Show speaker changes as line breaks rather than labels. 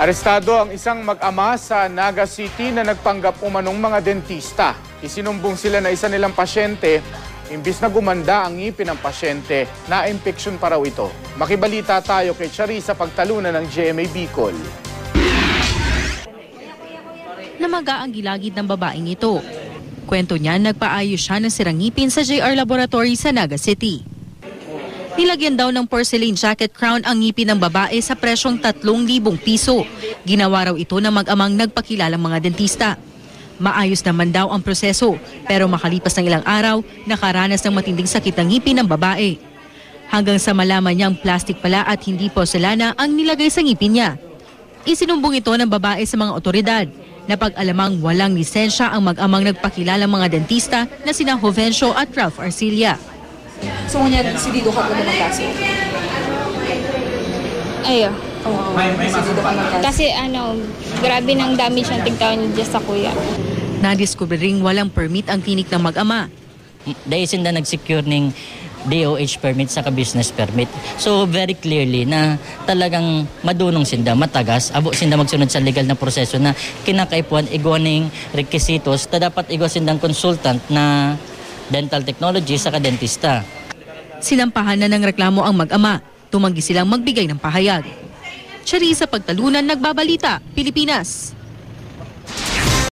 Arestado ang isang mag-ama sa Naga City na nagpanggap umanong mga dentista. Isinumbong sila na isa nilang pasyente, imbis na gumanda ang ngipin ng pasyente, na-impeksyon pa raw ito. Makibalita tayo kay Chari sa pagtalunan ng GMA Bicol.
Namaga ang gilagid ng babaeng ito. Kwento niya, nagpaayos siya ng sirang ngipin sa JR Laboratory sa Naga City. Nilagyan daw ng porcelain jacket crown ang ngipin ng babae sa presyong 3,000 piso. Ginawa raw ito ng mag-amang nagpakilalang mga dentista. Maayos naman daw ang proseso, pero makalipas ng ilang araw, nakaranas ng matinding sakit ng ngipin ng babae. Hanggang sa malaman niyang plastic pala at hindi porselana ang nilagay sa ngipin niya. Isinumbong ito ng babae sa mga otoridad. Napag-alamang walang lisensya ang mag-amang nagpakilalang mga dentista na sina Jovencio at Ralph Arcilla.
So, niya, decidido ka naman ng kaso?
Ayo.
Decidido ka ng kaso?
Kasi grabe ng damage ang tigtawan niya sa kuya.
Nadiskubre ring walang permit ang klinik ng mag-ama.
Dahil sinda nag-secure ng DOH permit sa business permit. So very clearly na talagang madunong sinda, matagas, abo sinda magsunod sa legal na proseso na kinakaipuan iguaning requisitos na dapat igwa sindang consultant na dental technology sa dentista.
Sinampahan na ng reklamo ang mag-ama. Tumanggi silang magbigay ng pahayag. Chari sa pagtalunan, nagbabalita, Pilipinas.